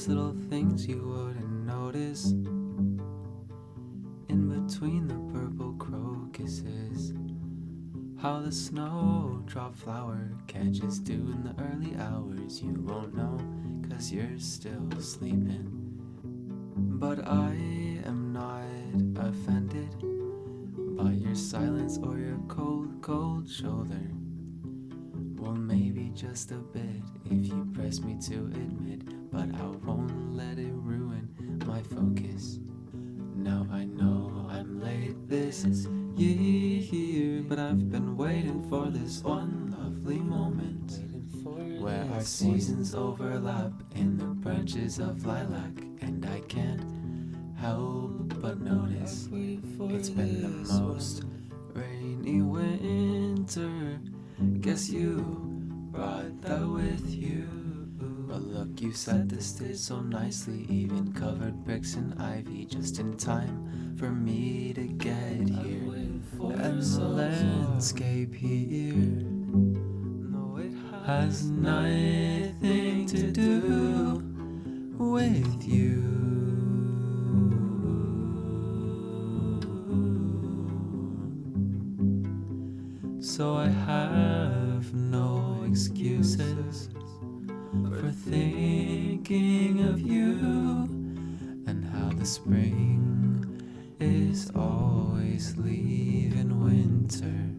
There's little things you wouldn't notice in between the purple crocuses. How the snowdrop flower catches dew in the early hours. You won't know 'cause you're still sleeping. But I am not offended by your silence or your cold shoulder. Well, maybe just a bit if you press me to admit, but I won't let it ruin my focus. Now I know I'm late this year, but I've been waiting for this one lovely moment where our seasons overlap in the branches of lilac, and I can't help but notice it's been the most rainy winter. Guess you brought that with you. But look, you set the stage so nicely, even covered bricks and ivy just in time for me to get here. And the landscape here, no, it has nothing to do with you. So I have no excuses for thinking of you and how the spring is always leaving winter.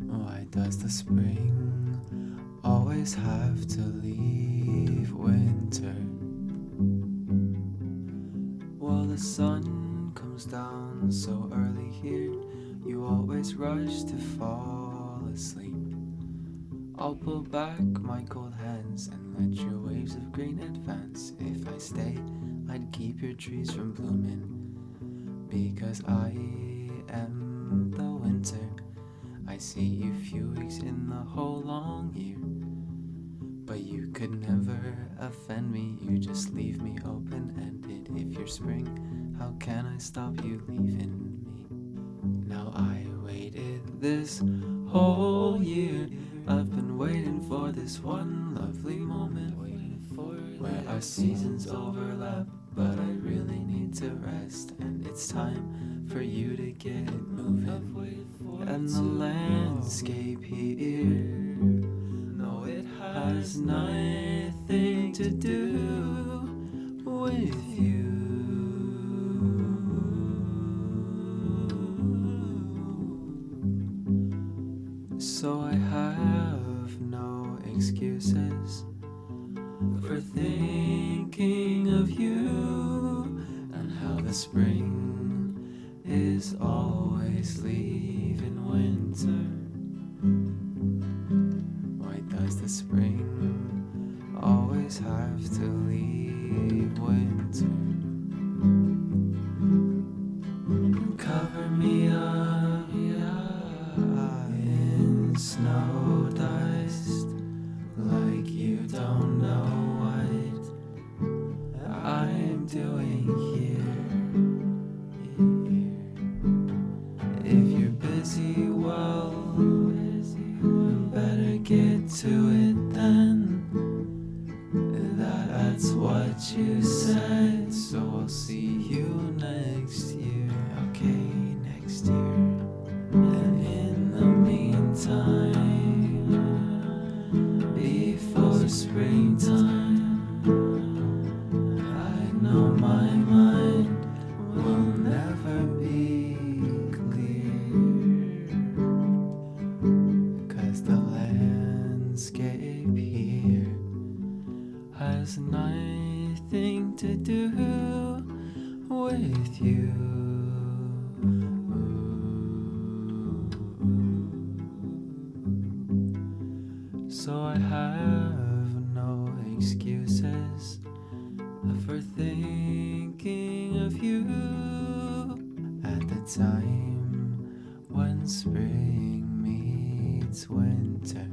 Why does the spring always have to leave winter? Well, the sun comes down so early here, you always rush to fall asleep. I'll pull back my cold hands and let your waves of green advance. If I stay, I'd keep your trees from blooming, because I am the winter. I see you few weeks in the whole long year, but you could never offend me. You just leave me open-ended. If you're spring, how can I stop you leaving me? Now I waited this whole year. I've been waiting for this one lovely moment where our seasons overlap, but I really need to rest, and it's time for you to get moving. And the landscape here, no, it has nothing to do with you. So I have no excuses for thinking of you and how the spring is always leaving winter. Why does the spring always have to leave winter? Cover me up in snow dust, like you don't know what I'm doing here. If you're busy, well, better get to it then. That's what you said, so I'll see you next year. Okay, next year. And in the meantime, before springtime, I know my mind will never be clear, 'cause the landscape here has nothing to do with you. So I have no excuses for thinking of you at the time when spring meets winter.